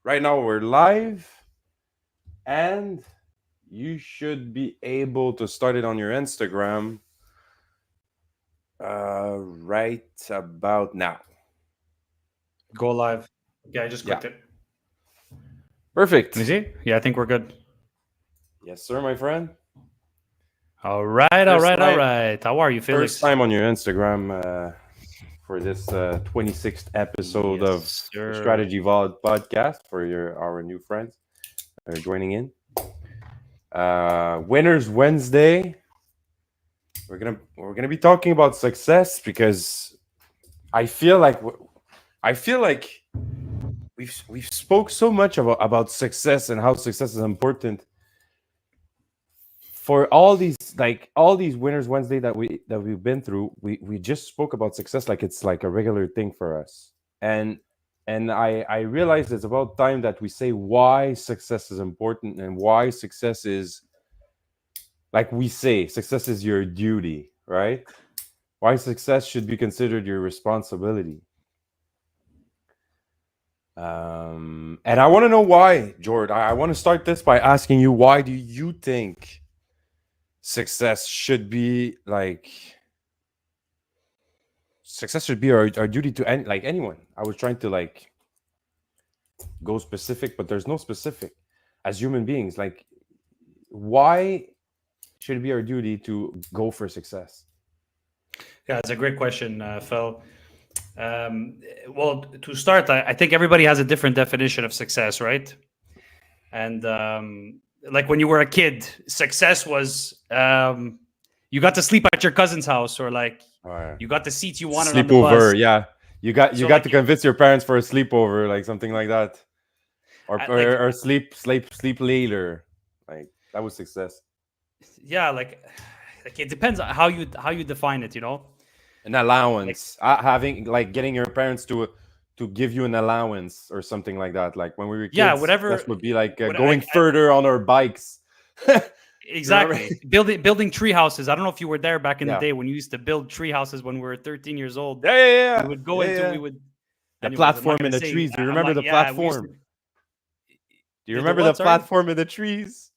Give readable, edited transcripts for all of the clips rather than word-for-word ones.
Right now we're live, and you should be able to start it on your Instagram right about now. Go live. Yeah, I just Yeah, clicked it. Can you perfect. see? Yeah, I think we're good. Yes, sir, my friend. All right, all First right, all time, right. How are you, first Felix? time on your Instagram for this 26th episode of Yes, the sir. Strategy Vault podcast for our new friends that are joining in. Winners Wednesday. We're gonna be talking about success because I feel like I feel like we've spoke so much about success and how success is important for all these Winners Wednesday that we've been through. We just spoke about success like it's like a regular thing for us, and I realized it's about time that we say why success is important and why success is, like we say, success is your duty, right? Why success should be considered your responsibility. And I want to know why, Jord. I want to start this by asking you, why do you think success should be like success should be our duty to like anyone? I was trying to like go specific, but there's no specific. As human beings, like, why should it be our duty to go for success? Yeah, it's a great question, Phil. Well, to start, I think everybody has a different definition of success, right? And like when you were a kid, success was you got to sleep at your cousin's house, or like Or you got the seats you wanted on the bus. sleepover, yeah. You So got like, to convince your parents for a sleepover, like something like that. or like or, or sleep later. Like that was success. yeah, like it depends on how you define it. An Like allowance, having like getting your parents to give you an allowance or something like that. Like when we were yeah, kids, success whatever. would be like What going further on our bikes. You remember? exactly building tree houses. I don't know if you were there back in the Yeah, day when you used to build tree houses when we were 13 years old. yeah, yeah, We yeah, would go yeah, into we yeah. would. The Anyways, I'm not platform in gonna the say. trees. Do you I'm remember not. the Yeah, we used to. platform? Do you The remember the what? Sorry, platform in the trees?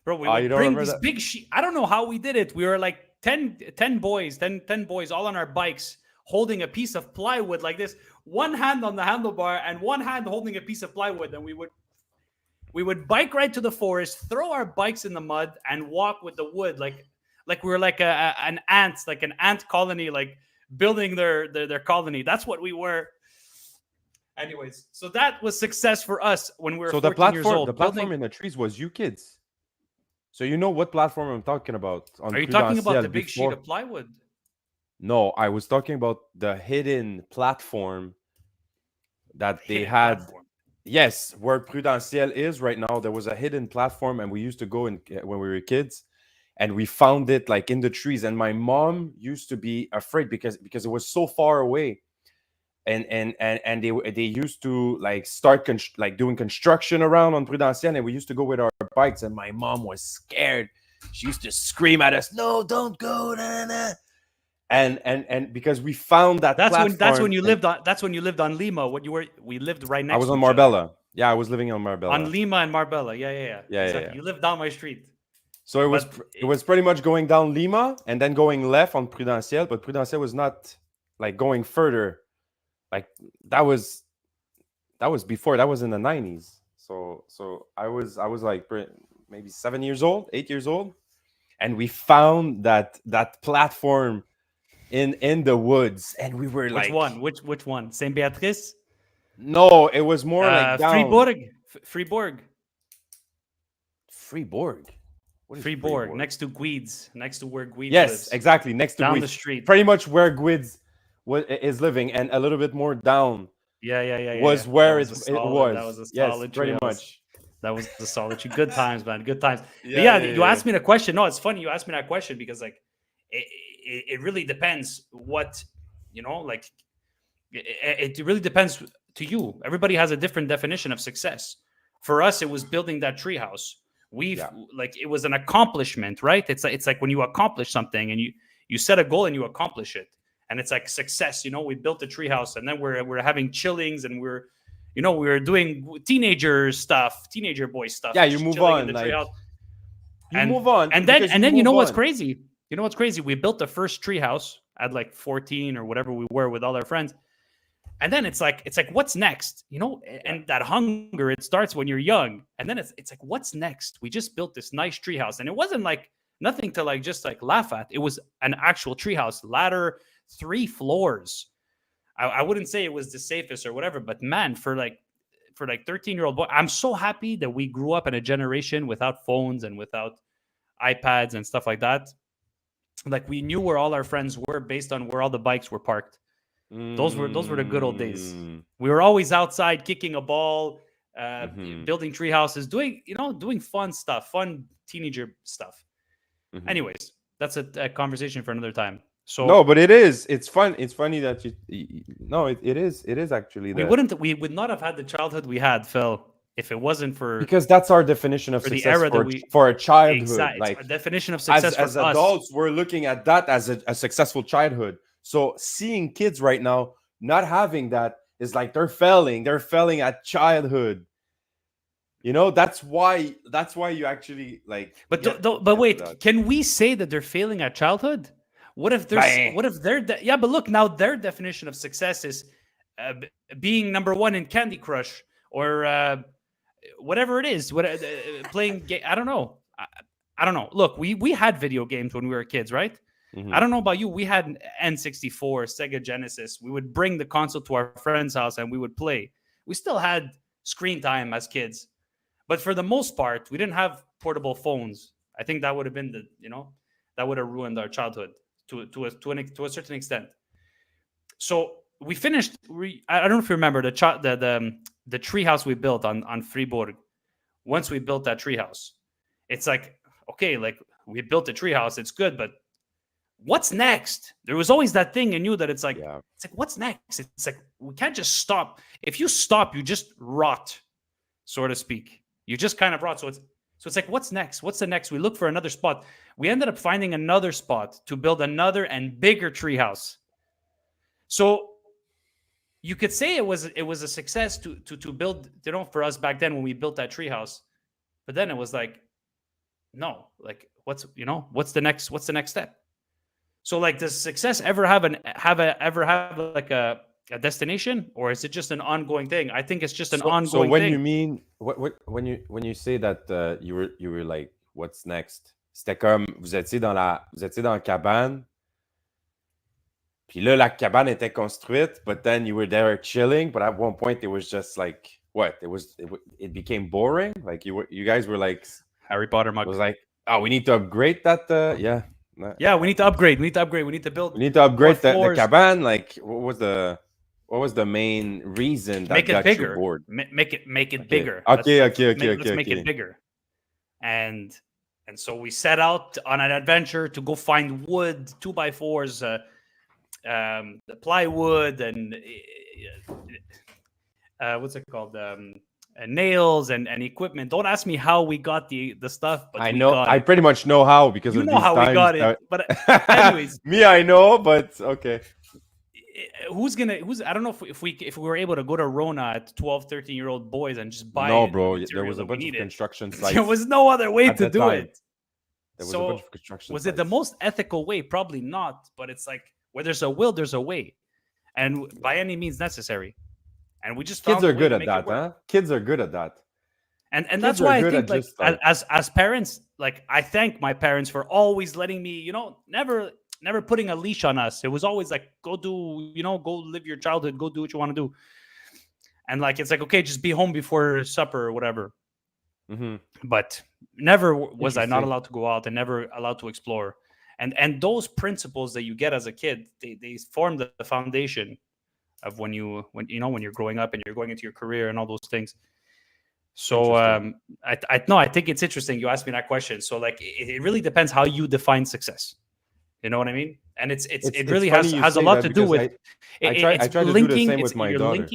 bro. We Oh, you would don't bring remember these that? big sheet. I don't know how we did it. We were like 10 boys, 10 boys, all on our bikes, holding a piece of plywood like this. One hand on the handlebar and one hand holding a piece of plywood, and we would bike right to the forest, throw our bikes in the mud, and walk with the wood like we were like an ant, like an ant colony, like building their colony. That's what we were. Anyways, so that was success for us when we were So the 14 years platform, the old. platform Building. in the trees was you kids. So you know what platform I'm talking about on Are you talking about Prudential the big sheet before? of plywood? No, I was talking about the hidden platform The that they hidden had. platform. Yes, where Prudentiel is right now, there was a hidden platform, and we used to go in when we were kids, and we found it like in the trees. And my mom used to be afraid because it was so far away, and they used to like start like doing construction around on Prudentiel, and we used to go with our bikes, and my mom was scared. She used to scream at us, "No, don't go!" Nah, nah. And because we found that That's when platform, you and lived on. That's when you lived on Lima. What you were? We lived right I next was to on each other. Marbella. Yeah, I was living on On Marbella. Lima and Marbella. Yeah, yeah, yeah. Yeah, yeah, Exactly. yeah. You lived down my street. So But it was pretty much going down Lima and then going left on Prudentiel, but Prudentiel was not like going further. Like that was that was before, that was in the 90s. So I was like maybe 7 years old, 8 years old, and we found that platform in the woods, and we were which like, one? Which one? Saint Beatrice? no, it was more like down Fribourg. Fribourg. Fribourg. What is Fribourg. Fribourg? Next to Guides. Next to where Guides Yes, lives. exactly. Next to Down the Guids, street. pretty much where Guids is living, and a little bit more down Yeah, yeah, yeah, yeah, yeah. was That where was a it solid. That was was. a Yes, solid pretty treehouse. much. That was a solid tree. Good times, man. Good times. But Yeah, yeah, yeah, you yeah. asked me the question. No, it's funny you asked me that question because like it really depends what like it really depends to you. Everybody has a different definition of success. For us, it was building that treehouse. We've Yeah, like it was an accomplishment, right? It's like when you accomplish something and you set a goal and you accomplish it, and it's like success. We built a treehouse, and then we're having chillings, and we were doing teenager boy stuff, Yeah, you just move chilling in on. the Like treehouse. you And move on and then because and you then you know move what's on. crazy? We built the first treehouse at like 14 or whatever we were with all our friends. And then it's like what's next? Yeah. And that hunger, it starts when you're young. And then it's like what's next? We just built this nice treehouse, and it wasn't like nothing to like just like laugh at. It was an actual treehouse, ladder, 3 floors. I wouldn't say it was the safest or whatever, but man, for like 13-year-old boy, I'm so happy that we grew up in a generation without phones and without iPads and stuff like that. Like we knew where all our friends were based on where all the bikes were parked. Those were the good old days. Mm. We were always outside kicking a ball, Mhm. building tree houses, doing fun stuff, fun teenager stuff. Mhm. Anyways, that's a conversation for another time. No, So but it is. It's fun. It's funny that no, it is. It is actually we would not have had the childhood we had, Phil, if it wasn't because that's our definition of for the success era that we for a childhood. exact. It's Like a definition of as success for us. adults, we're looking at that as a successful childhood. So seeing kids right now not having that is like they're failing. They're failing at childhood. That's why you actually like. But get wait, that. can we say that they're failing at childhood? What if there's Bang. what if their yeah? But look, now their definition of success is being number one in Candy Crush or whatever it is. Playing game? I don't know. I don't know. Look, we had video games when we were kids, right? Mhm. I don't know about you. We had an N64, Sega Genesis. We would bring the console to our friend's house and we would play. We still had screen time as kids, but for the most part, we didn't have portable phones. I think that would have been that would have ruined our childhood to a certain extent. So we finished. I don't know if you remember the treehouse we built on Fribourg. Once we built that treehouse, it's like okay, like we built a treehouse, it's good, but what's next? There was always that thing in you that it's like what's next? It's like we can't just stop. If you stop, you just rot, so to speak. You just kind of rot. So it's like what's next? What's the next? We look for another spot. We ended up finding another spot to build another and bigger treehouse. So you could say it was a success to build, for us back then when we built that treehouse. But then it was like, no, like what's the next step? So like, does success ever have like a destination, or is it just an ongoing thing? I think it's just an ongoing So when thing. you mean when you say that you were like what's next? C'était comme vous étiez dans la cabane. Puis là, la cabane était construite, but then you were there chilling. But at one point, it was just like what? It became boring. Like you guys were like Harry Potter it mug. was like, oh, we need to upgrade that. Yeah. Yeah, we need to upgrade. We need to upgrade. We need to build. We need to upgrade the floors. cabane. Like, what was the main reason that Make it got bigger? you bored? Make it Okay. bigger. Okay. Let's make it bigger. And so we set out on an adventure to go find wood, 2x4s, the plywood, and what's it called? Nails and equipment. Don't ask me how we got the stuff, but I know. I pretty much know how because you of know these how times. we got it. But anyways, me, I know, but okay. Who's I don't know if we were able to go to Rona at 12, 13-year-old boys and just buy No, bro. There was a bunch of construction sites. There was no other way to do time. it. There was a bunch of construction was sites. it the most ethical way? Probably not. But it's like where there's a will, there's a way, and by any means necessary. And we just kids are good at that, huh? Kids are good at that. And that's why I think, like, as parents, like, I thank my parents for always letting me, never putting a leash on us. It was always like, go live your childhood, go do what you want to do. And like, it's like, okay, just be home before supper or whatever. Mm-hmm. But never was I not allowed to go out and never allowed to explore. And those principles that you get as a kid, they form the foundation of when you're growing up and you're going into your career and all those things. So I think it's interesting you asked me that question. So like it really depends how you define success. You know what I mean? And it really has a lot to do with I try to do the same with my daughter.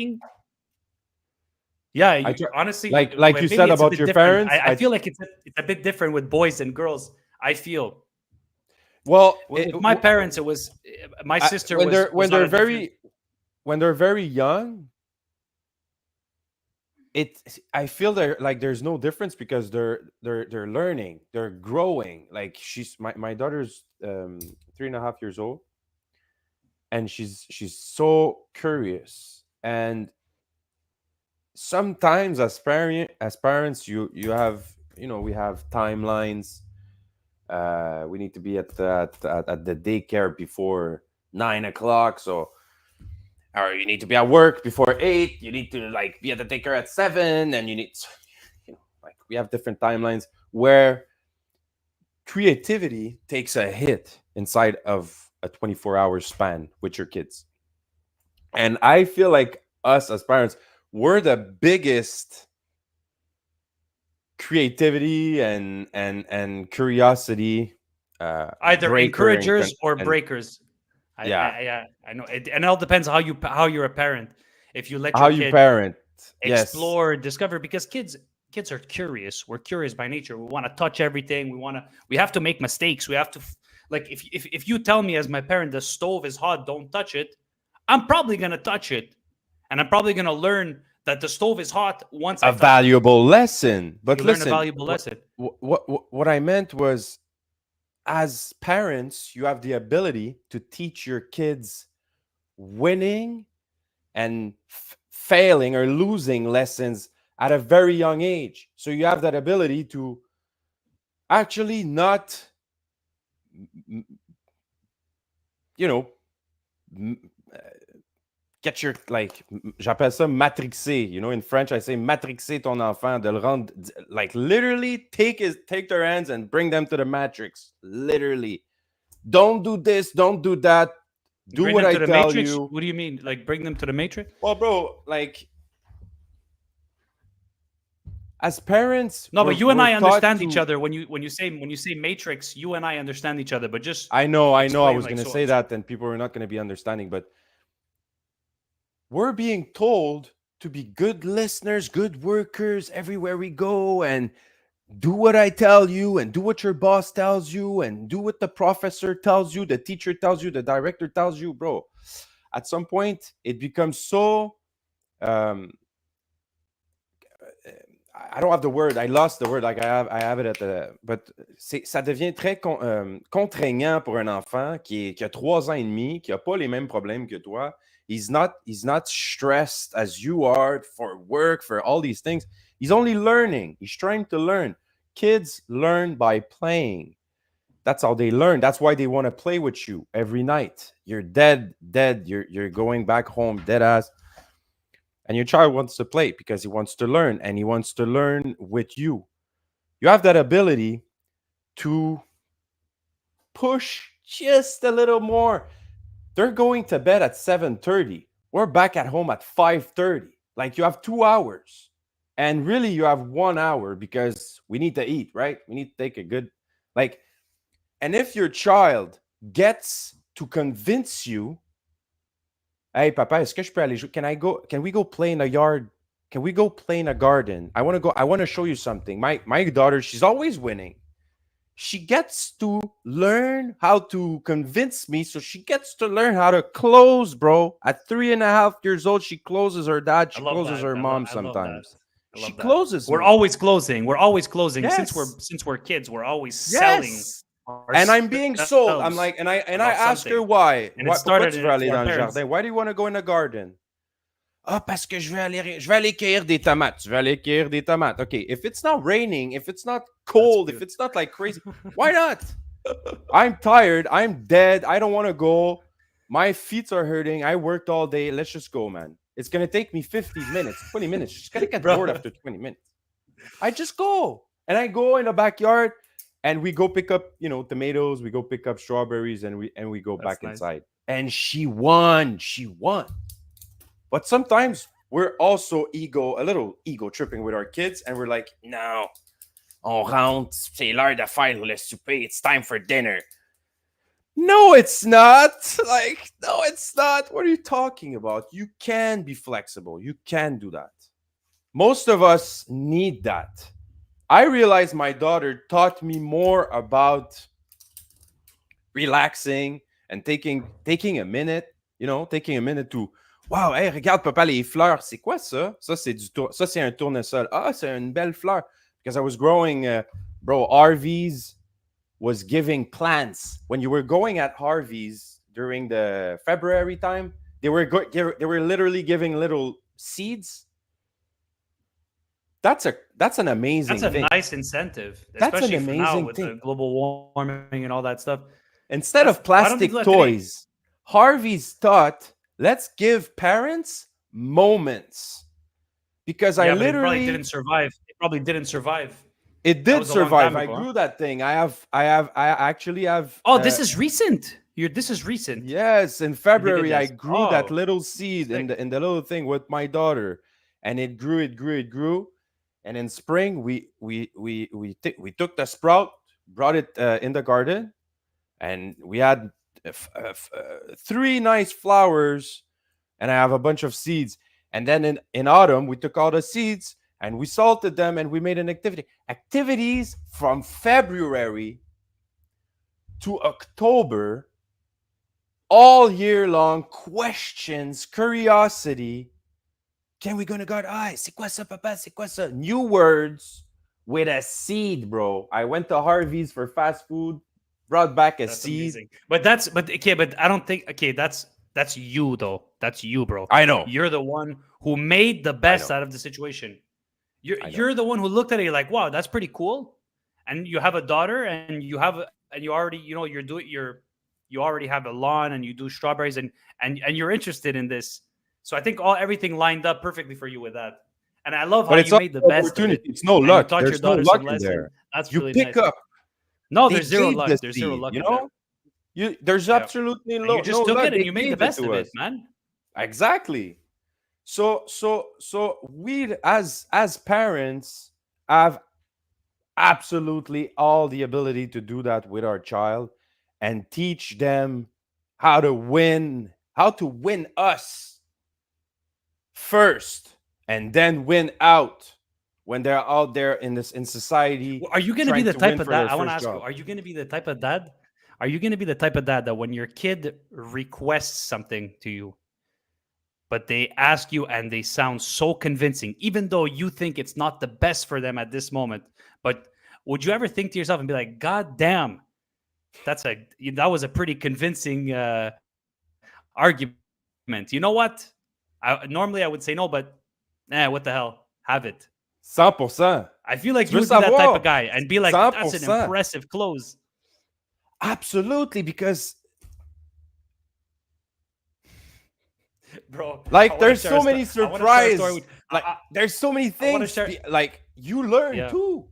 Yeah, honestly, like you said about your parents, I feel like it's a bit different with boys and girls. I feel. Well, with my parents, it was my sister. When they're very young, it I feel there like there's no difference because they're learning, they're growing. Like my daughter's 3.5 years old, and she's so curious. And sometimes as parents, you have, we have timelines. We need to be at the daycare before 9 o'clock, so, or you need to be at work before 8. You need to like be at the daycare at 7, and you need, like, we have different timelines where creativity takes a hit inside of a 24-hour span with your kids. And I feel like us as parents, we're the biggest creativity and curiosity Either breaker encouragers or and breakers. yeah, I know, and it all depends how you're a parent. If you let how your you kid parent. Yes, explore, discover, because kids are curious. We're curious by nature. We want to touch everything. We have to make mistakes. We have to like if you tell me as my parent the stove is hot, don't touch it, I'm probably gonna touch it, and I'm probably gonna learn that the stove is hot once I a touch it. valuable lesson. You But learn a listen, valuable lesson. what I meant was, as parents, you have the ability to teach your kids winning and failing or losing lessons at a very young age. So you have that ability to actually not, you know, get your, like, j'appelle ça matrixer. In French, I say matrixer ton enfant, de le rendre, like, literally take their hands and bring them to the matrix. Literally. Don't do this, don't do that. Do Bring what them I to the tell matrix. you. What do you mean? Like bring them to the matrix? Well, bro, like, as parents, No, but you and we're I taught understand each to. other when you say matrix. You and I understand each other. But just I know, I explain was like gonna so. say that, and people are not gonna be understanding, but we're being told to be good listeners, good workers everywhere we go, and do what I tell you, and do what your boss tells you, and do what the professor tells you, the teacher tells you, the director tells you, bro. At some point, it becomes so. Um, I don't have the word. I lost the word. Like I have it at the. But ça devient très contraignant pour un enfant qui a 3 ans et demi, qui a pas les mêmes problèmes que toi. He's not stressed as you are for work, for all these things. He's only learning. He's trying to learn. Kids learn by playing. That's how they learn. That's why they want to play with you every night. You're dead. You're going back home dead ass. And your child wants to play because he wants to learn, and he wants to learn with you. You have that ability to push just a little more. They're going to bed at 7:30. We're back at home at 5:30. Like, you have 2 hours. And really you have 1 hour because we need to eat, right? We need to take a good, like, and if your child gets to convince you, hey, papa, est-ce que je peux aller jouer? Can we go play in a yard? Can we go play in a garden? I want to show you something. My daughter, she's always winning. She gets to learn how to convince me. So she gets to learn how to close, bro. At 3.5 years old, she closes her dad. I She love closes that. her I mom love that. sometimes. I She love that. closes We're me. always closing. We're always closing. Yes. Since we're kids, we're always selling Yes. And I'm being sold. I'm ourselves like, and I about ask her something. why. And it Pourquoi started tu veux aller for our dans le parents. jardin? Why do you want to go in the garden? Ah, parce que je vais aller cueillir des tomates. Tu veux aller cueillir des tomates. Okay, if it's not raining, if it's not cold, if it's not like crazy, why not? I'm tired. I'm dead. I don't want to go. My feet are hurting. I worked all day. Let's just go, man. It's going to take me 15 minutes, 20 minutes. She's going to get bored after 20 minutes. I just go. And I go in the backyard, and we go pick up, tomatoes. We go pick up strawberries, and we go That's back nice. inside. And she won. She won. But sometimes we're also a little ego tripping with our kids, and we're like, no, on rentre, c'est l'heure de faire le souper, it's time for dinner. No, it's not. Like, no, it's not. What are you talking about? You can be flexible. You can do that. Most of us need that. I realized my daughter taught me more about relaxing and taking a minute, taking a minute to Wow, hey, regarde, papa, les fleurs, c'est quoi ça? Ça, c'est un tournesol. Ah, c'est une belle fleur. Because I was growing, bro, RVs was giving plants. When you were going at Harvey's during the February time, they were literally giving little seeds. That's an That's amazing a thing. nice incentive, That's an especially for now amazing with the thing. global warming and all that stuff. Instead That's of why don't they do plastic that today? toys, Harvey's thought, let's give parents moments. Because I Yeah, but it probably literally didn't survive. It probably didn't survive. it That did was a long survive. time I ago. Huh? grew that thing. I actually have Oh, this is recent. This is recent. yes, in They did February I this. grew that Oh, little seed sick. in the little thing with my daughter, and it grew, it grew, and in spring we took the sprout, brought it in the garden, and we had three nice flowers, and I have a bunch of seeds. And then in autumn we took all the seeds and we salted them and we made an activities from February to October, all year long, questions, curiosity. Can we go to God? Ah, c'est quoi ça, papa? C'est quoi ça? New words with a seed, bro. I went to Harvey's for fast food, brought back a That's seed. amazing. But I don't think that's you though. That's you, bro. I know. You're the one who made the I best know. out of the situation. You're I know. you're the one who looked at it like, wow, that's pretty cool. And you have a daughter, and you already you already have a lawn, and you do strawberries, and you're interested in this. So I think everything lined up perfectly for you with that. And I love how But it's you all made the best of opportunity. it, It's no and you luck. taught your There's no daughter luck some in lesson. there. That's You really pick nice. up. No, They there's zero gave the luck. There's zero seed, luck you in that. know? There's Yeah. absolutely And you no just took luck. it and They you made the gave it best of to it, us. man. Exactly. So we as parents have absolutely all the ability to do that with our child and teach them how to win us first and then win out when they're out there in society Are you going to be trying the to type win of for dad? their I want to first ask you, job. are you going to be the type of dad? Are you going to be the type of dad that when your kid requests something to you, but they ask you and they sound so convincing, even though you think it's not the best for them at this moment, but would you ever think to yourself and be like, God damn, that was a pretty convincing argument. You know what? Normally I would say no, but what the hell? Have it. 100%. I feel like Tu you veux would be that type of savoir? guy and be like, that's an 100%. impressive close. Absolutely, because Bro, I like want to there's share a so story. many I want to share a story surprise. with Like there's so many I want to things. share. Like you learn Yeah, too.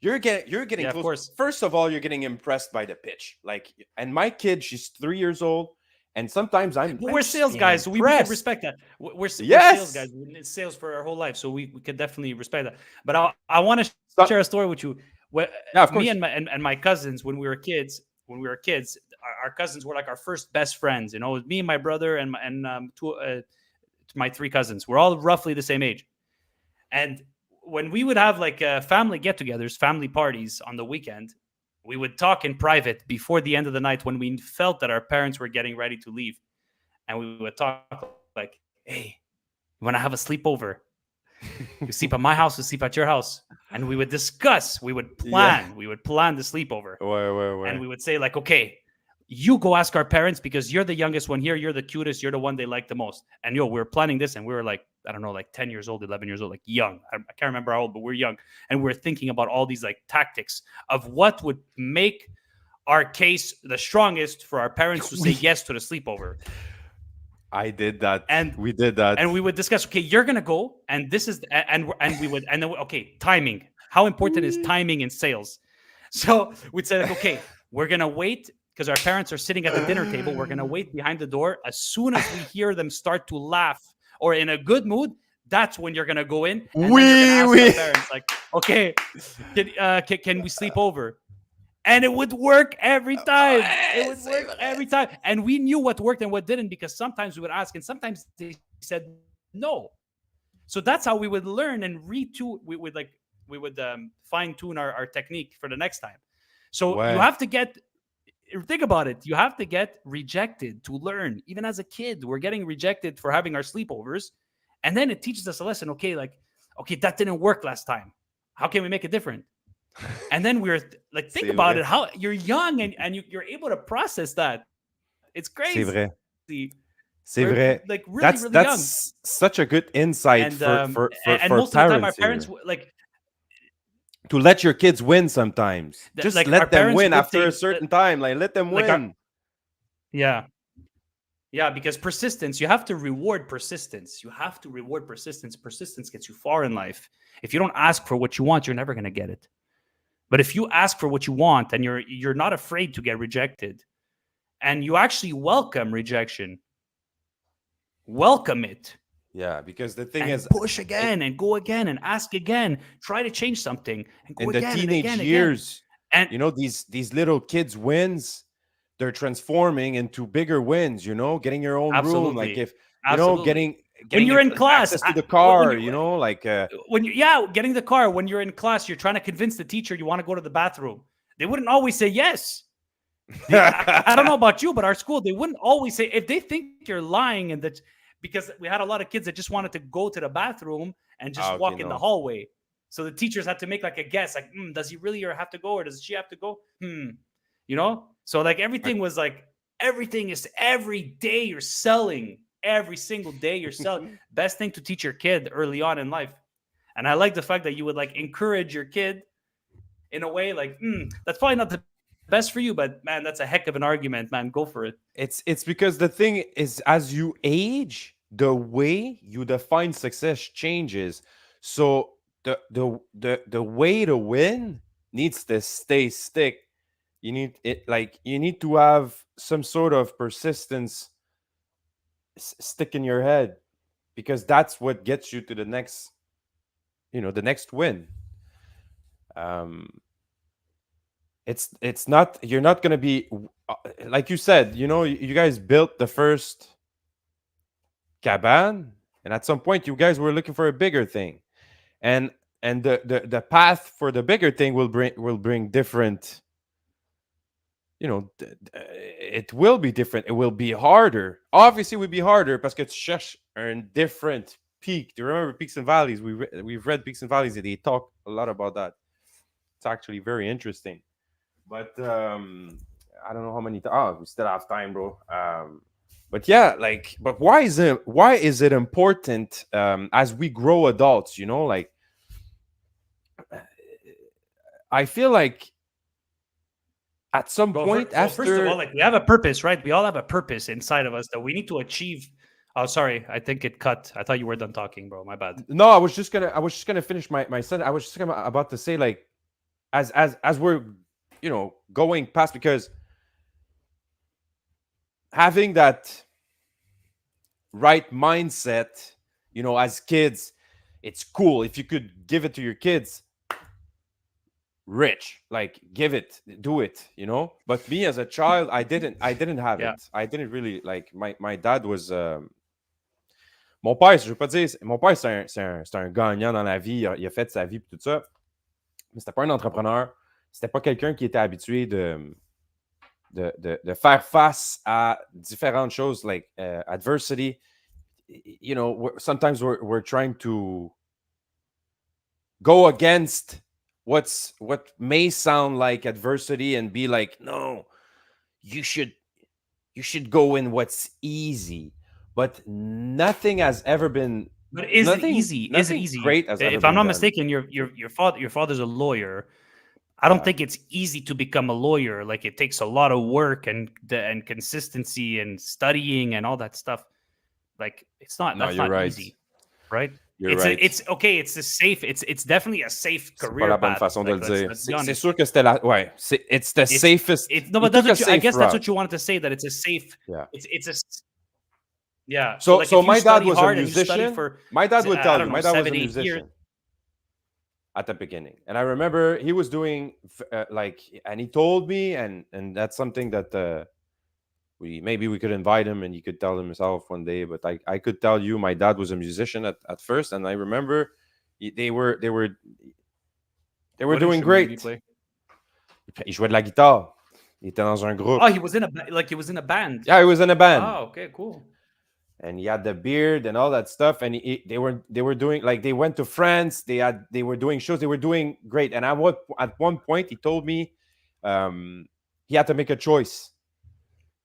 You're getting yeah, of close. course. First of all, you're getting impressed by the pitch. Like, and my kid, she's 3 years old, and sometimes But I'm we're just sales guys, so we could impressed. respect that. We're sales guys. Yes. We've been in sales for our whole life, so we could definitely respect that. But I want to So, share a story with you. Where, yeah, of me course. and my cousins, when we were kids, our cousins were like our first best friends. You know, it was me and my brother and my three cousins. We're all roughly the same age. And when we would have like family get-togethers, family parties on the weekend, we would talk in private before the end of the night when we felt that our parents were getting ready to leave, and we would talk like, "Hey, you want to have a sleepover? You sleep at my house, you sleep at your house." And we would discuss, Yeah. we would plan the sleepover, Ouais, and ouais. we would say like, "Okay, you go ask our parents because you're the youngest one here. You're the cutest. You're the one they like the most." And we were planning this, and we were like, I don't know, like 10 years old, 11 years old, like young. I can't remember how old, but we're young. And we're thinking about all these like tactics of what would make our case the strongest for our parents to say yes to the sleepover. I did that. And We did that. and we would discuss, okay, you're gonna go, and this is and we would and then okay, timing. How important is timing in sales? So we'd say like, okay, we're gonna wait because our parents are sitting at the dinner table. We're gonna wait behind the door. As soon as we hear them start to laugh or in a good mood, that's when you're gonna go in, and then you're gonna ask Oui. our parents like, okay, can we sleep over? And it would work every time. It would work every time. And we knew what worked and what didn't because sometimes we would ask and sometimes they said no. So that's how we would learn and we would fine tune our technique for the next time. So you Ouais. have to get think about it. You have to get rejected to learn. Even as a kid, we're getting rejected for having our sleepovers. And then it teaches us a lesson. Okay, that didn't work last time. How can we make it different? And then we're like, think C'est about vrai. it. How you're young and you're able to process that. It's C'est vrai. crazy. C'est We're vrai. like really, That's really young. that's such a good insight And for most of the time, our parents parents here. like To let your kids win sometimes. Just our let them parents win would after a say certain time. Like let them like our win. yeah. Yeah, because persistence, you have to reward persistence. You have to reward persistence. Persistence gets you far in life. If you don't ask for what you want, you're never going to get it. But if you ask for what you want and you're not afraid to get rejected and you actually welcome rejection, welcome it Yeah, because the thing and is, push again and go again and ask again, try to change something and go in the again and teenage again and again. years, And these little kids wins, they're transforming into bigger wins. Getting your own room, like absolutely, if absolutely. getting When getting you're in class, access to the when car. you Like when you getting the car, when you're in class, you're trying to convince the teacher you want to go to the bathroom. They wouldn't always say yes. I don't know about you, but our school, they wouldn't always say, if they think you're lying, and that because we had a lot of kids that just wanted to go to the bathroom and just Okay, walk in the no. hallway. So the teachers had to make like a guess, like, does he really or have to go, or does she have to go? So like everything was like, everything is every day you're selling. Every single day you're selling. Best thing to teach your kid early on in life. And I like the fact that you would like encourage your kid in a way like, that's probably not the best for you, but man, that's a heck of an argument, man. Go for it. It's because the thing is, as you age, the way you define success changes. So the way to win needs to stay stick. You need to have some sort of persistence stick in your head, because that's what gets you to the next win. Um it's not You're not going to be like you said, you guys built the first cabane, and at some point you guys were looking for a bigger thing, and the path for the bigger thing will bring different. It will be different. It will be harder. Obviously, it will be harder parce que tu cherches un different peak. Do you remember Peaks and Valleys? We've read Peaks and Valleys, and they talk a lot about that. It's actually very interesting. But I don't know how many. We still have time, bro. But yeah, but why is it important as we grow adults? Like I feel like at some point First of all, after. like we have a purpose, right? We all have a purpose inside of us that we need to achieve. Oh, sorry, I think it cut. I thought you were done talking, bro. My bad. No, I was just gonna finish my sentence. I was just about to say, like, as we're going past, because having that right mindset, as kids, it's cool if you could give it to your kids. Rich, like, give it, do it. But me as a child, I didn't have Yeah. it. I didn't really, like, my dad was mon père, je veux pas dire, mon père, c'est un gagnant dans la vie. Il a fait sa vie et tout ça. Mais c'était pas un entrepreneur. C'était pas quelqu'un qui était habitué de faire face à différentes choses, like adversity. Sometimes we're trying to go against what may sound like adversity and be like, no, you should go in what's easy. But nothing has ever been. But is it Nothing, easy? Is it nothing easy? great has ever If I'm been not done. mistaken, your father's a lawyer. I don't Yeah. think it's easy to become a lawyer. Like it takes a lot of work and consistency and studying and all that stuff. Like it's not No, that's you're not right. easy, right? You're right. It's okay. It's a safe. It's definitely a safe C'est pas career la bonne path. façon de Like le dire. let's be C'est honest. sûr que c'était ouais. It's the It's safest. it's no, He but that's took a what I safe guess that's route. what you wanted to say, that it's a safe. Yeah. Yeah. So like so if you my dad study was a hard and you study musician. for My dad would I tell don't you. know My dad was a 7-8 years. musician at the beginning, and I remember he was doing and he told me, and that's something that we could invite him and he could tell himself one day. But I could tell you, my dad was a musician at first, and I remember they were What doing instrument did he great. play? Il jouait de la guitare. Il était dans un groupe. Oh, he was in a band. Yeah, he was in a band. Oh, okay, cool. And he had the beard and all that stuff. And they were doing, like, they went to France. They were doing shows. They were doing great. And at one point he told me he had to make a choice: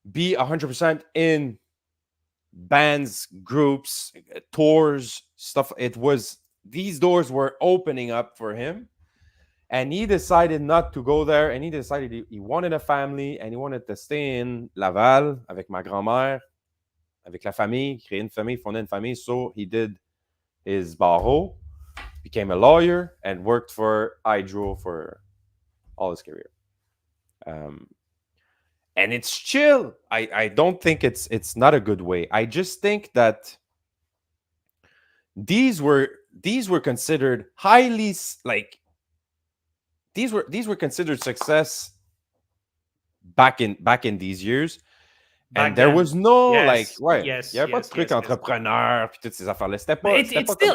be 100% in bands, groups, tours, stuff. These doors were opening up for him, and he decided not to go there. And he decided he wanted a family, and he wanted to stay in Laval avec ma grand-mère, avec la famille, créer une famille, fonder une famille. So he did his barreau, became a lawyer, and worked for Hydro for all his career. And it's chill. I don't think it's not a good way. I just think that these were considered highly, like, these were considered success back in these years. And there was no, like, ouais, il y avait pas de truc entrepreneur puis toutes ces affaires-là.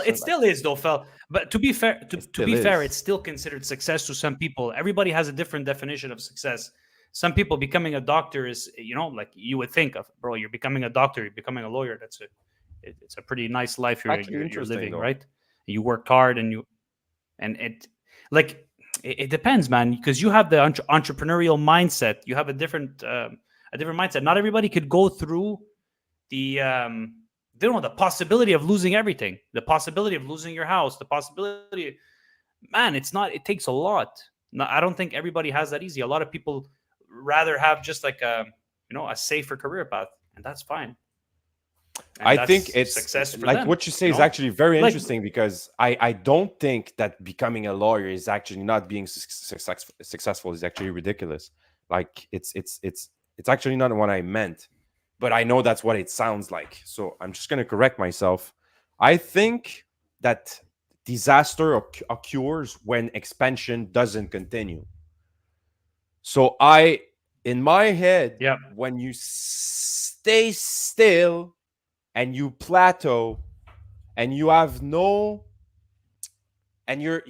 It still is though, Phil. But to be fair, it's still considered success to some people. Everybody has a different definition of success. Some people, becoming a doctor is, like you would think of, bro, you're becoming a doctor, you're becoming a lawyer. It's a pretty nice life you're living, though. Right? You worked hard and it depends, man, because you have the entrepreneurial mindset. You have a different mindset. Not everybody could go through the possibility of losing everything, the possibility of losing your house, the possibility, man, it takes a lot. No, I don't think everybody has that easy. A lot of people rather have just like a safer career path, and that's fine. And I think it's success for like them, what you say is actually very interesting, because I don't think that becoming a lawyer is actually not being successful is actually ridiculous. Like it's actually not what I meant, but I know that's what it sounds like. So I'm just going to correct myself. I think that disaster occurs when expansion doesn't continue. So in my head, when you stay still and you plateau and you have you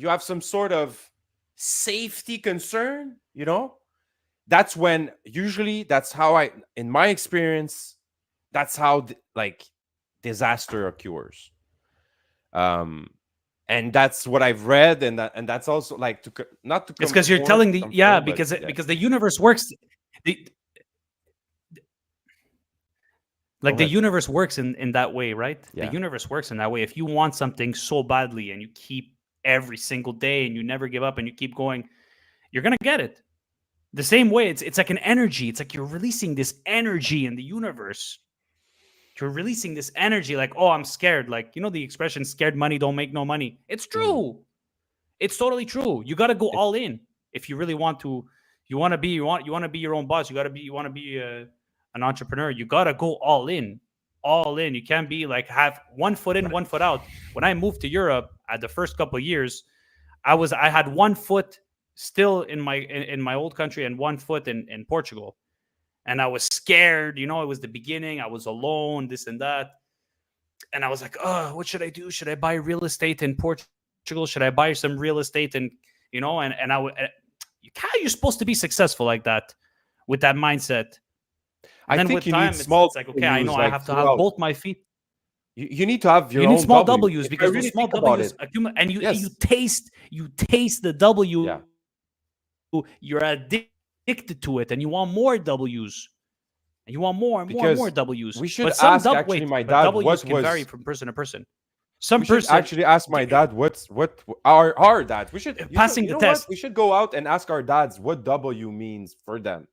have some sort of safety concern, that's when usually that's how in my experience, that's how disaster occurs. And that's what I've read, and that's also like not to. It's because you're telling because the universe works. The universe works in that way, right? Yeah. The universe works in that way. If you want something so badly and you keep every single day and you never give up and you keep going, you're gonna get it. The same way, it's like an energy. It's like you're releasing this energy in the universe. You're releasing this energy, like, oh, I'm scared. Like, the expression "scared money don't make no money." It's true. It's totally true. You got to go all in if you really want to. You want to be your own boss. You want to be an entrepreneur. You got to go all in. You can't be like have one foot in, one foot out. When I moved to Europe at the first couple of years, I had one foot still in my old country and one foot in Portugal. And I was scared, it was the beginning. I was alone, this and that. And I was like, oh, what should I do? Should I buy real estate in Portugal? Should I buy some real estate? And, you're supposed to be successful like that with that mindset. And I think you need small. It's like, okay, I know I have to have both my feet. You need to have your own. You need small W's because really those small W's accumulate, and you taste the W. Yeah. You're addicted to it, and you want more W's, and you want more and more W's. We should ask my dad W's can vary from person to person. Actually ask my dad what our dads. We should passing the test. We should go out and ask our dads what W means for them.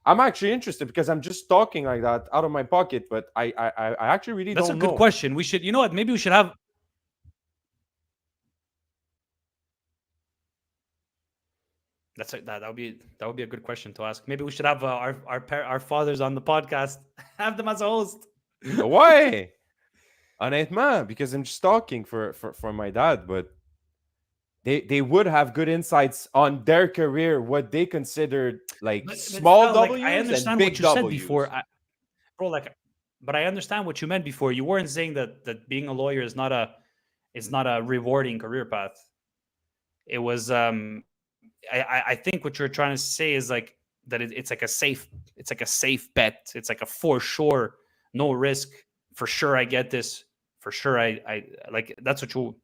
I'm actually interested because I'm just talking like that out of my pocket, but I actually really don't know. That's a good question. We should, maybe we should have. That would be a good question to ask. Maybe we should have our fathers on the podcast. Have them as a host. Why? Honnêtement, because I'm just talking for my dad, but they would have good insights on their career, what they considered small W's I understand and big what you W's. said before, but I understand what you meant before. You weren't saying that being a lawyer is not a rewarding career path. It was I think what you're trying to say is like that it's like a safe, bet. It's like a for sure, no risk. For sure, I get this. For sure, I like. That's what you.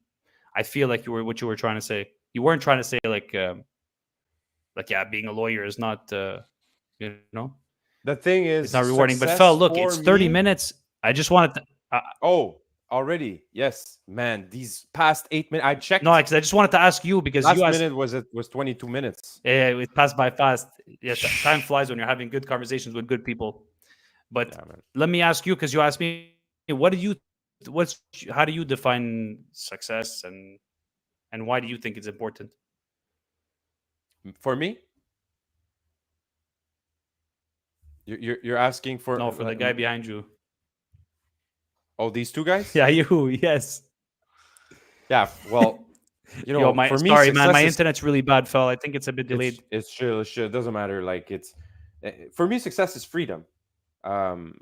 I feel like what you were trying to say. You weren't trying to say like yeah, being a lawyer is not you know, The thing it's is, not rewarding. But Fel, success look, for it's 30 me. minutes. I just wanted to. Oh, already? Yes, man. These past 8 minutes, I No, checked. because I just wanted to ask you because you Last asked. minute was 22 minutes. It passed by fast. Yeah, time flies when you're having good conversations with good people. But Yeah, man. let me ask you, because you asked me, what do you, how do you define success, and why do you think it's important? For me, you're asking for No, for the guy behind you. oh, these two guys? Yeah, you. Yes. Yeah. Well, Yo, my for me, sorry, man. My success is internet's really bad, Fel. I think it's a bit delayed. it's chill. It's chill. It doesn't matter. Like for me, success is freedom. Um,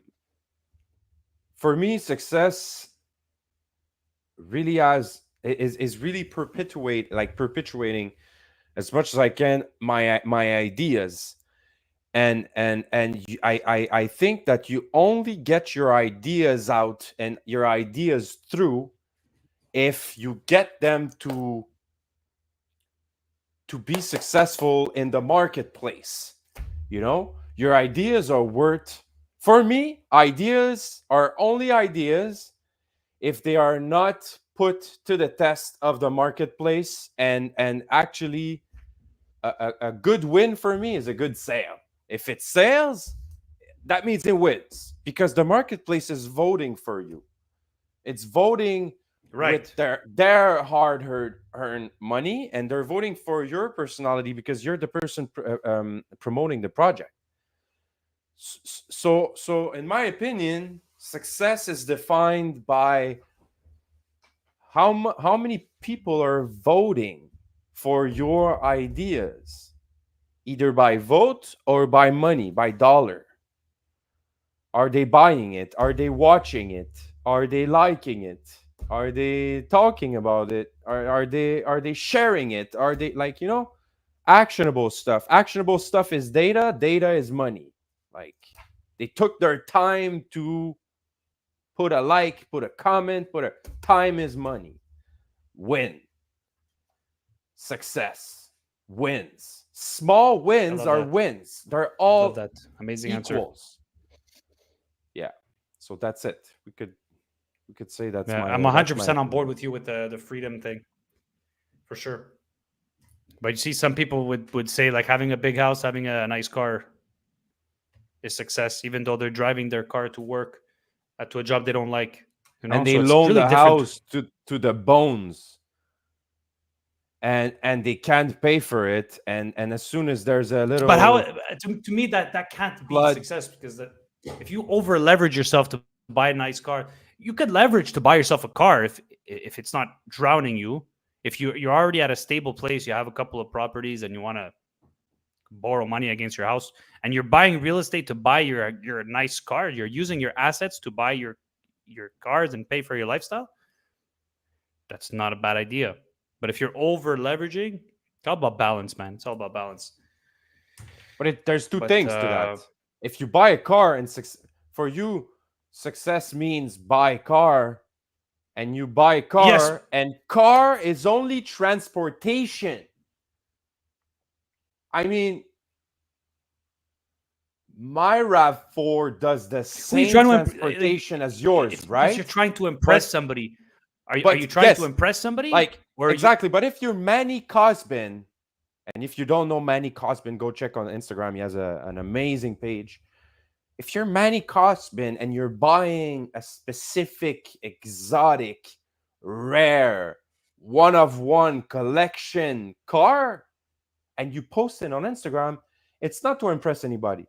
for me, success really is really perpetuating as much as I can my ideas. I think that you only get your ideas out and your ideas through if you get them to be successful in the marketplace. Your ideas are worth, for me, ideas are only ideas if they are not put to the test of the marketplace. And actually a good win for me is a good sale. If it sells, that means it wins, because the marketplace is voting for you. It's voting Right. with their hard earned money, and they're voting for your personality because you're the person promoting the project. So in my opinion, success is defined by how many people are voting for your ideas, either by vote or by money, by dollar. Are they buying it? Are they watching it? Are they liking it? Are they talking about it? Are they sharing it? Are they, like, actionable stuff? Actionable stuff is data. Data is money. Like, they took their time to put a like, put a comment, put a time is money. Win. Success. Wins. Small I wins love are that. wins. They're Love all that. Amazing answer. equals. Yeah. So that's it. We could say that's Yeah, my I'm that's my 100% on board opinion. with you with the freedom thing, for sure. But you see, some people would say like having a big house, having a nice car is success, even though they're driving their car to work, to a job they don't like. And they So it's loan really the different. house to the bones, and they can't pay for it, and as soon as there's a But how little to me that can't be flood. success, because if you over leverage yourself to buy a nice car, you could leverage to buy yourself a car if it's not drowning you. If you're already at a stable place, you have a couple of properties, and you want to borrow money against your house, and you're buying real estate to buy your nice car, you're using your assets to buy your cars and pay for your lifestyle. That's not a bad idea. But if you're over leveraging, it's all about balance, man. It's all about balance. But there's two But things to that. If you buy a car, and for you, success means buy car, and you buy a yes, car, and car is only transportation. I mean, my RAV4 does the who are you same trying to transportation as yours, it's because you're right? trying to impress But somebody. Are you but trying to yes, impress somebody, like, or are you? exactly. But if you're Manny Cosbin, and if you don't know Manny Cosbin, go check on Instagram. He has an amazing page. If you're Manny Cosbin and you're buying a specific, exotic, rare, one of one collection car, and you post it on Instagram, it's not to impress anybody.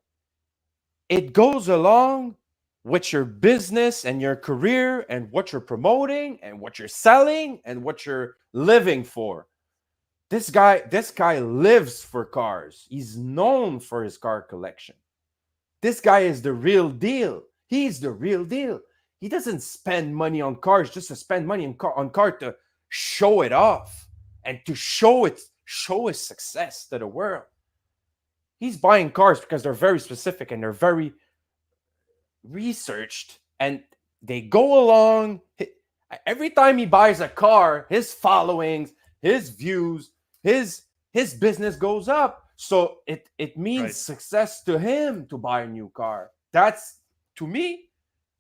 It goes along with your business and your career and what you're promoting and what you're selling and what you're living for. This guy lives for cars. He's known for his car collection. This guy is the real deal. He's the real deal. He doesn't spend money on cars just to spend money on car to show it off and to show his success to the world. He's buying cars because they're very specific and they're very researched, and they go along. Every time he buys a car, his followings, his views, his business goes up. So it means success to him to buy a new car. That's, to me,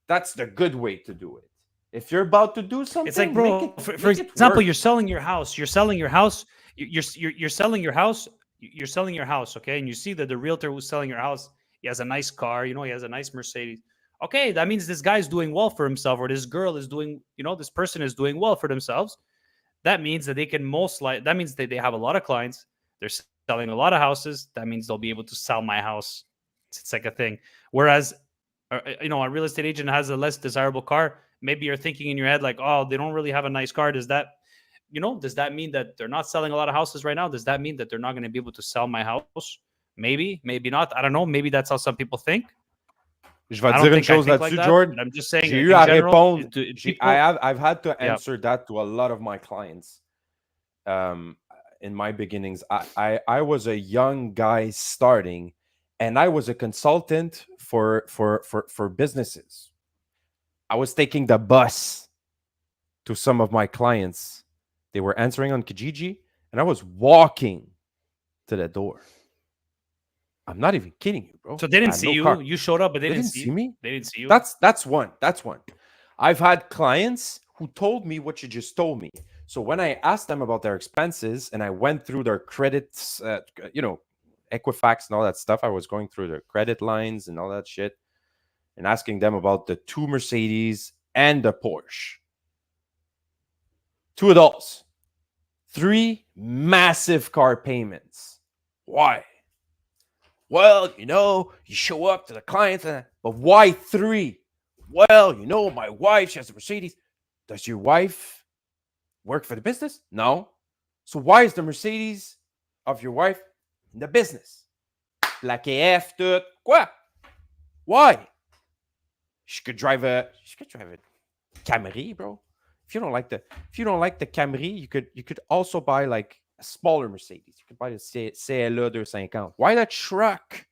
that's the good way to do it. If you're about to do something, it's like, bro, for example, you're selling your house. You're selling your house. You're selling your house. You're selling your house, okay? And you see that the realtor who's selling your house, he has a nice car. You know, he has a nice Mercedes. Okay, that means this guy's doing well for himself, or this girl is doing, you know, this person is doing well for themselves. That means that they can that means that they have a lot of clients. They're selling a lot of houses. That means they'll be able to sell my house. It's like a thing. Whereas, you know, a real estate agent has a less desirable car. Maybe you're thinking in your head like, oh, they don't really have a nice car. Does that, you know, does that mean that they're not selling a lot of houses right now? Does that mean that they're not going to be able to sell my house? Maybe, maybe not. I don't know. Maybe that's how some people think. Je vais dire une chose là-dessus, Jordan. I'm just saying, j'ai eu à répondre. People, I've had to answer that to a lot of my clients. In my beginnings, I was a young guy starting, and I was a consultant for businesses. I was taking the bus to some of my clients. They were answering on Kijiji, and I was walking to the door. I'm not even kidding you, bro. So they didn't see you. Car. You showed up, but they didn't see me. They didn't see you. That's one. I've had clients who told me what you just told me. So when I asked them about their expenses and I went through their credits, you know, Equifax and all that stuff, I was going through their credit lines and all that shit and asking them about the 2 Mercedes and the Porsche. 2 adults. 3 massive car payments. Why? Well, you know, you show up to the clients, but why 3? Well, you know, my wife, she has a Mercedes. Does your wife work for the business? No. So why is the Mercedes of your wife in the business? La KF, tout. Quoi? Why? She could drive a Camry, bro. If you don't like the Camry, you could also buy like a smaller Mercedes. You could buy the CLA 250. Why that truck?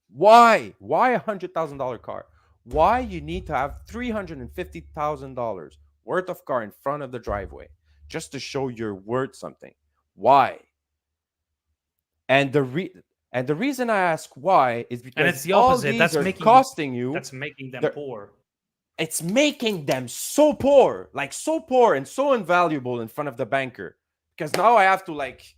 Why a $100,000 car? Why you need to have $350,000 worth of car in front of the driveway just to show you're worth something? Why? And the reason I ask why is because and it's the opposite. All these are costing you. That's making them poor. It's making them so poor, like so poor and so invaluable in front of the banker. Because now I have to like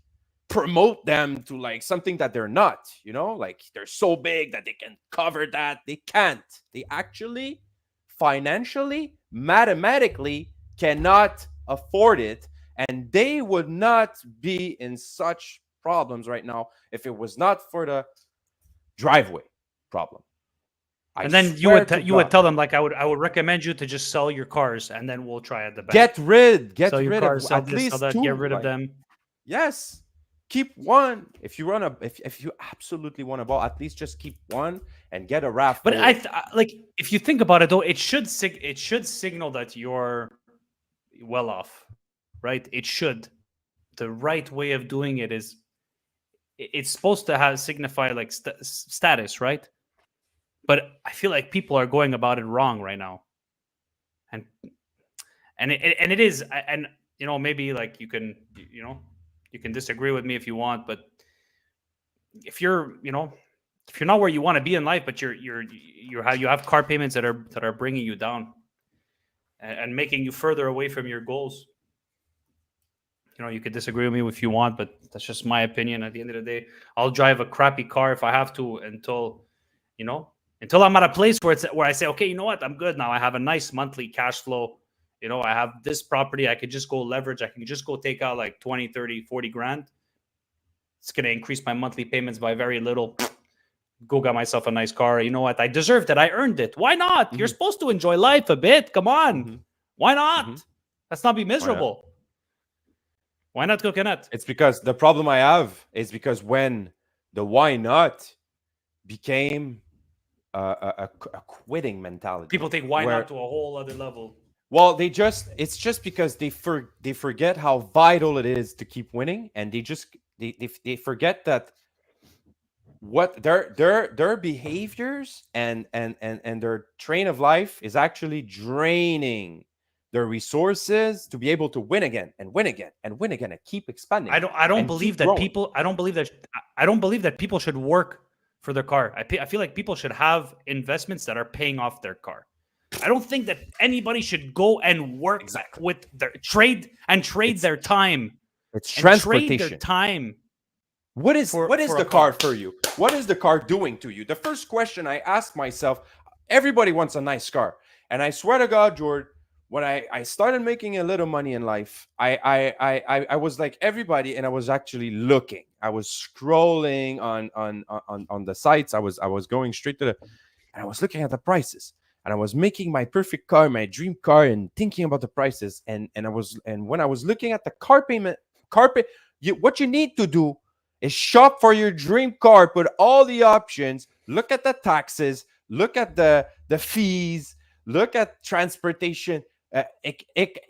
promote them to like something that they're not, you know, like they're so big that they can cover that. They can't. They actually financially, mathematically cannot afford it. And they would not be in such problems right now if it was not for the driveway problem. And then you would tell them like I would recommend you to just sell your cars and then we'll try at the back. Get rid cars, of at least 2. Get rid of them. Yes. Keep 1. If you absolutely want to ball, at least just keep 1 and get a raffle. But like if you think about it though, it should signal that you're well off, right? It should. The right way of doing it is it's supposed to signify like status, right? But I feel like people are going about it wrong right now, and it is, and you know, maybe like you can disagree with me if you want, but if you're not where you want to be in life, but you have car payments that are bringing you down and making you further away from your goals. You know, you could disagree with me if you want, but that's just my opinion. At the end of the day, I'll drive a crappy car if I have to until I'm at a place where I say, okay, you know what? I'm good now. I have a nice monthly cash flow. You know, I have this property. I could just go leverage. I can just go take out like 20, 30, 40 grand. It's going to increase my monthly payments by very little. Go get myself a nice car. You know what? I deserved it. I earned it. Why not? Mm-hmm. You're supposed to enjoy life a bit. Come on. Mm-hmm. Why not? Mm-hmm. Let's not be miserable. Why not coconut? It's because the problem I have is because when the why not became a quitting mentality. People think why not to a whole other level. Well, it's just because they forget how vital it is to keep winning, and they forget that what their behaviors and their train of life is actually draining their resources to be able to win again and win again and win again and keep expanding I don't and believe keep that growing. people. I don't believe that people should work for their car. I feel like people should have investments that are paying off their car. I don't think that anybody should go and work Exactly. with their trade It's their time it's and trade their transportation. time What is for a the car car. for you? What is the car doing to you? The first question I ask myself, everybody wants a nice car. And I swear to God, George, when I started making a little money in life, I was like everybody, and I was actually looking. I was scrolling on the sites. I was going straight to the, and I was looking at the prices. And I was making my perfect car, my dream car, and thinking about the prices. And when I was looking at the car payment, what you need to do is shop for your dream car, put all the options, look at the taxes, look at the fees, look at transportation,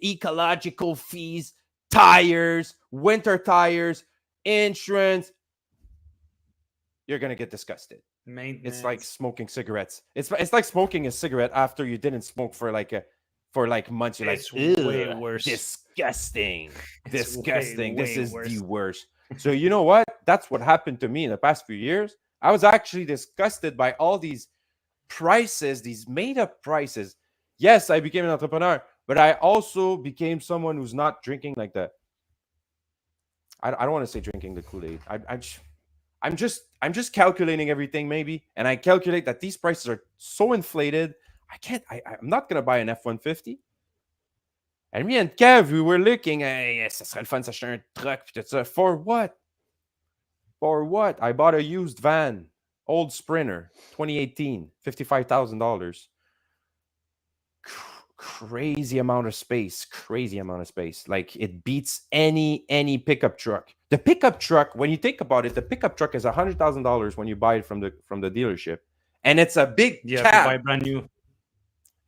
ecological fees, tires, winter tires, insurance. You're gonna get disgusted. It's like Maintenance. smoking cigarettes. It's like smoking a cigarette after you didn't smoke for like months. You're like, It's way ugh, worse. disgusting, It's disgusting. This way is the worse. worst. So you know what? That's what happened to me in the past few years. I was actually disgusted by all these prices, these made up prices. Yes, I became an entrepreneur, but I also became someone who's not drinking like that. I don't want to say drinking the Kool-Aid. I'm just calculating everything maybe, and I calculate that these prices are so inflated. I'm not gonna buy an F-150. And me and Kev, we were looking, hey, ça serait le fun s'acheter un truck, puis tout ça. For what? For what? I bought a used van, old Sprinter, 2018, $55,000. Crazy amount of space, crazy amount of space. Like it beats any pickup truck. The pickup truck, when you think about it, the pickup truck is $100,000 when you buy it from the dealership, and it's a big Yeah, if you buy cab. brand new.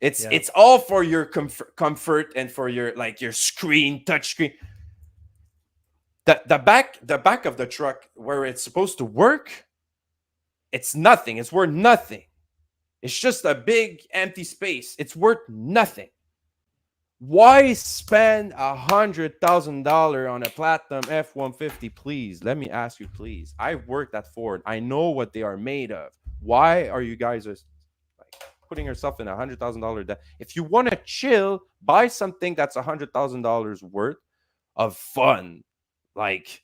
It's all for your comfort and for your like your screen, touch screen. The back of the truck where it's supposed to work, it's nothing. It's worth nothing. It's just a big empty space. It's worth nothing. Why spend $100,000 on a platinum F-150? Please, let me ask you, please. I've worked at Ford. I know what they are made of. Why are you guys like putting yourself in $100,000 debt? If you want to chill, buy something that's $100,000 worth of fun. Like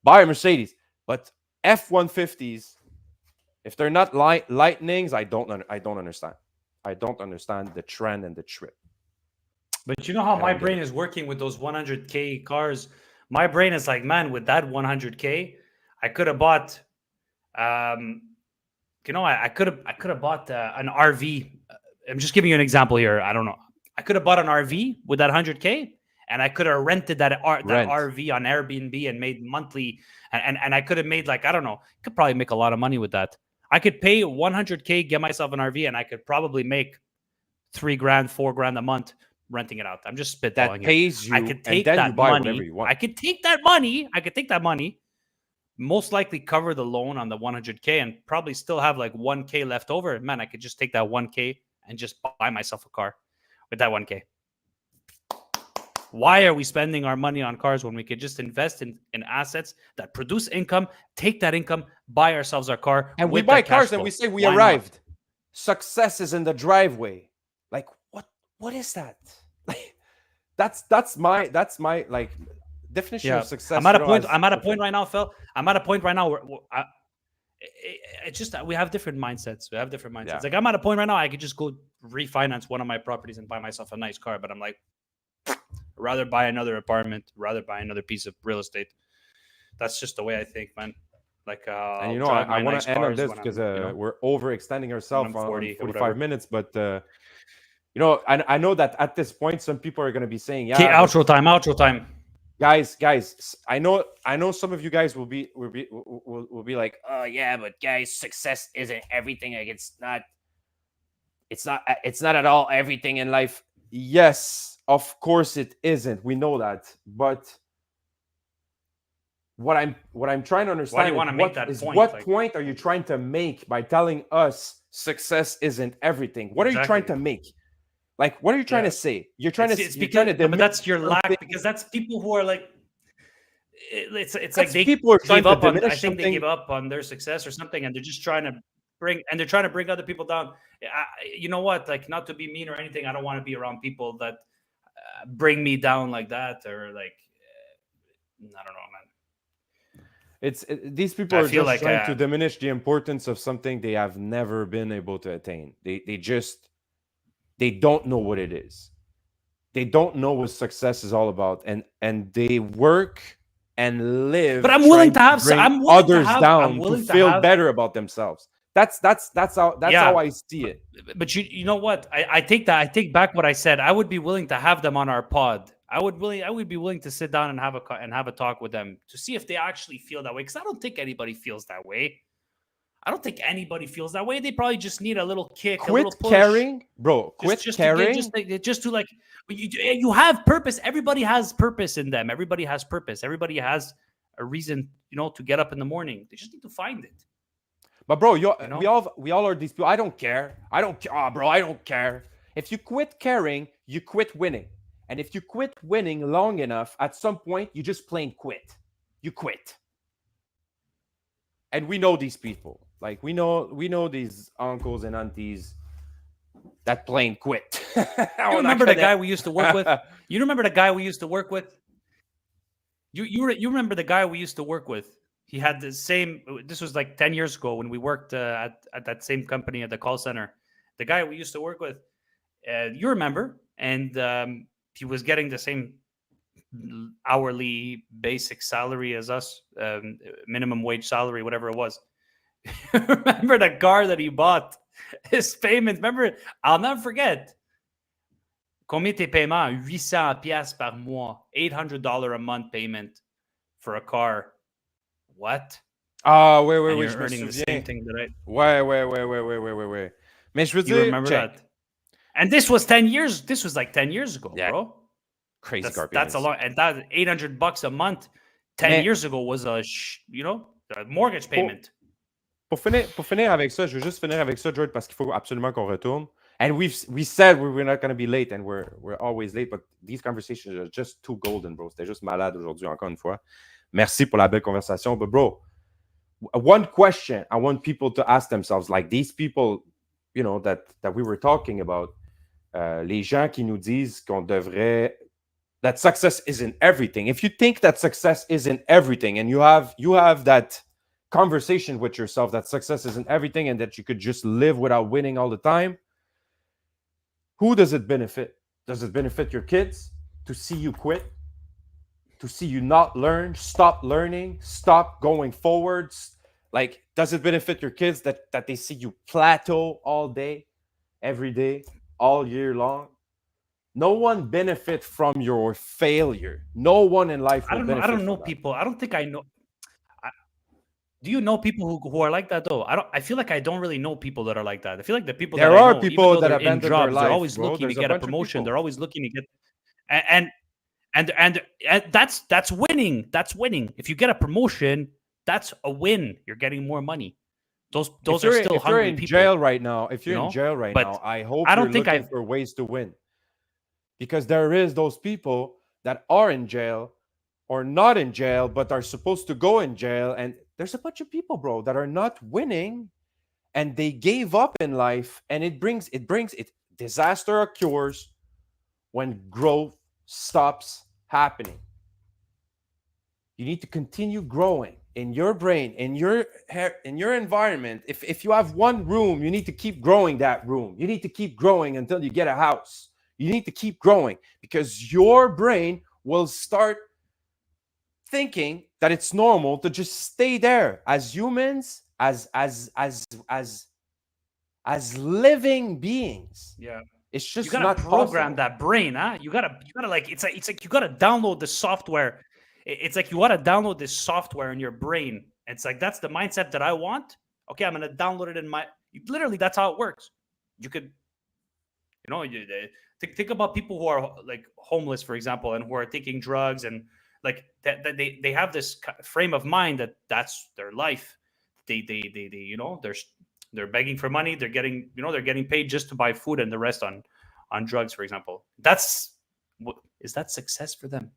buy a Mercedes, but F-150s. If they're not lightnings, I don't understand. I don't understand the trend and the trip. But you know how I my don't get brain it. is working with those 100K cars? My brain is like, man, with that 100K, I could have bought, I could have bought an RV. I'm just giving you an example here. I don't know. I could have bought an RV with that 100K, and I could have rented that Rent. RV on Airbnb and made monthly, and I could have made like, I don't know, could probably make a lot of money with that. I could pay 100K, get myself an RV, and I could probably make $3,000, $4,000 a month renting it out. I'm just spitballing That here. pays I you, could and take then you that buy whatever money. you want. I could take that money, most likely cover the loan on the 100K, and probably still have like 1K left over. Man, I could just take that 1K and just buy myself a car with that 1K. Why are we spending our money on cars when we could just invest in assets that produce income, take that income, buy ourselves our car, And we with buy that cash cars and flow? we say we Why not? arrived. Success is in the driveway. Like what is that? Like that's my like definition of success. I'm at a point. As I'm at a point right now, Phil. I'm at a point right now where it's just that we have different mindsets. Yeah. Like I'm at a point right now. I could just go refinance one of my properties and buy myself a nice car. But I'm like, rather buy another apartment, rather buy another piece of real estate. That's just the way I think, man. Like, And I'll drive my I want nice to end on cars this when because I'm we're overextending ourselves on 40 or 45 whatever. minutes. But I know that at this point some people are going to be saying, Okay, yeah, outro time. guys, I know some of you guys will be like, oh yeah, but guys, success isn't everything. Like it's not at all everything in life. Yes, of course it isn't. We know that, but what I'm trying to understand Why do you want to make that point? what Like, point are you trying to make by telling us success isn't everything? What are you trying to make? Like, what are you trying to say? You're trying it's to you're trying because to no, but diminish that's your something. lack, because that's people who are like, it's like That's they people are trying gave to up on, I diminish think they something. gave up on their success or something, and they're just trying to bring other people down. You know what, like, not to be mean or anything, I don't want to be around people that bring me down like that, or like, I don't know, man. These people I are feel just like trying to diminish the importance of something they have never been able to attain. They don't know what it is. They don't know what success is all about, and they work and but live trying to bring others I'm down to willing to feel have better about themselves. That's how yeah. I see it. But you know what? I take that. I take back what I said. I would be willing to have them on our pod. I would be willing to sit down and have a talk with them to see if they actually feel that way. Because I don't think anybody feels that way. I don't think anybody feels that way. They probably just need a little kick, a little Quit push, caring, bro. Quit just to get caring. just to like, you have purpose. Everybody has purpose in them. Everybody has purpose. Everybody has a reason, to get up in the morning. They just need to find it. But bro, You we know. all are these people. I don't care. I don't care. Oh, bro, I don't care. If you quit caring, you quit winning. And if you quit winning long enough, at some point you just plain quit. You quit. And we know these people. Like we know these uncles and aunties that plain quit. You remember the guy we used to work with? You remember the guy we used to work with? You remember the guy we used to work with? He had the same. This was like 10 years ago when we worked at that same company at the call center. The guy we used to work with, you remember, and he was getting the same hourly basic salary as us, minimum wage salary, whatever it was. Remember the car that he bought? His payments. Remember, I'll never forget. Combien tes paiements? 800 pièces par mois. $800 a month payment for a car. What? Ah, oui, And oui, you're je me earning the same souviens. thing that I. Ouais. Mais je veux You dire, remember check. that? And this was 10 years. This was like 10 years ago, Yeah, bro. crazy car That's a payments. lot. And that $800 a month 10 Mais years ago was a mortgage payment. pour finir avec ça, je veux juste finir avec ça, George, parce qu'il faut absolument qu'on retourne. And we said we were not going to be late, and we're always late, but these conversations are just too golden, bro. C'était juste malade aujourd'hui, encore une fois. Merci pour la belle conversation. But bro, one question I want people to ask themselves, like these people, that we were talking about, les gens qui nous disent qu'on devrait, that success isn't everything. If you think that success isn't everything, and you have that conversation with yourself that success isn't everything and that you could just live without winning all the time, who does it benefit? Does it benefit your kids to see you quit? To see you not learn, stop learning, stop going forwards? Like, does it benefit your kids that they see you plateau all day, every day, all year long? No one benefit from your failure. No one in life will benefit. I don't know from that. people. I don't think I know. Do you know people who are like that though? I feel like I don't really know people that are like that. I feel like the people There that I are know, people even though that they're in abandon their jobs, they're life, always bro. looking to There's a get a bunch of promotion. people. They're always looking to get, and that's winning. That's winning. If you get a promotion, that's a win. You're getting more money. Those are still hungry in people. jail right now, if you're you in know? jail right But now, I hope I you're don't think looking for ways to win. Because there is those people that are in jail or not in jail, but are supposed to go in jail. And there's a bunch of people, bro, that are not winning and they gave up in life. And it brings disaster occurs when growth stops happening. You need to continue growing in your brain, in your environment. If you have one room, you need to keep growing that room. You need to keep growing until you get a house. You need to keep growing because your brain will start thinking that it's normal to just stay there as humans, as living beings. Yeah. It's just you gotta not program possible. that brain, huh? You gotta like it's like you gotta download the software. It's like you gotta download this software in your brain. It's like that's the mindset that I want. Okay, I'm gonna download it in my. Literally, that's how it works. You could, think about people who are like homeless, for example, and who are taking drugs and like that they have this frame of mind that that's their life. They you know, they're begging for money. They're getting, you know, they're getting paid just to buy food, and the rest on drugs, for example. Is that success for them?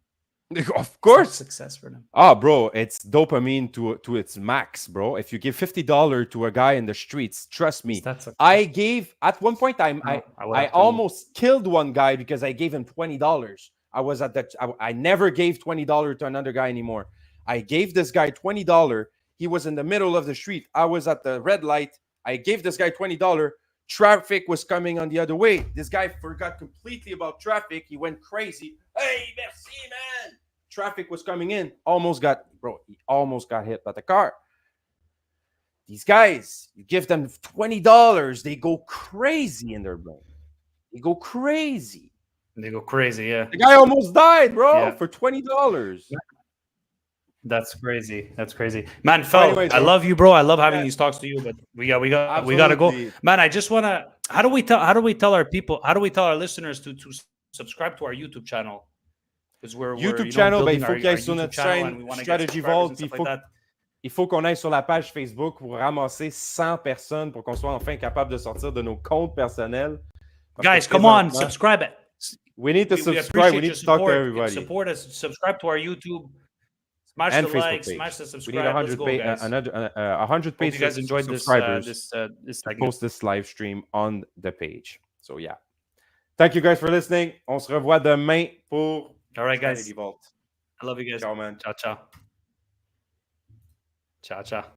Of course, success for them. Bro, it's dopamine to its max, bro. If you give $50 to a guy in the streets, trust me, I gave at one point I almost killed one guy because I gave him $20. I was at that. I never gave $20 to another guy anymore. I gave this guy $20. He was in the middle of the street. I was at the red light. I gave this guy $20. Traffic was coming on the other way. This guy forgot completely about traffic. He went crazy. Hey, merci, man. Traffic was coming in. He almost got hit by the car. These guys, you give them $20, they go crazy in their brain. They go crazy. Yeah. The guy almost died, bro, for $20. That's crazy. Man, Phil, anyways, I love you, bro. I love having these talks to you, but we gotta go. Man, I just wanna, how do we tell our listeners to subscribe to our YouTube channel? Because we're YouTube channel, il faut qu'il aille sur YouTube notre channel, chaîne and we wanna get Strategy subscribers Vault. and stuff like that. Il faut qu'on aille sur la page Facebook pour ramasser 100 personnes pour qu'on soit enfin capable de sortir de nos comptes personnels. Guys, come on, subscribe it. We need to subscribe. We need to talk to everybody. Support us. Subscribe to our YouTube. Smash and the Facebook like. page. Smash the subscribe. We need 100 Let's go, guys. 100 Hope you guys enjoyed this segment. Post this live stream on the page. So yeah. Thank you guys for listening. On se revoit demain pour All right, guys. Strategy Vault. I love you guys. Ciao, man. Ciao, ciao. Ciao, ciao.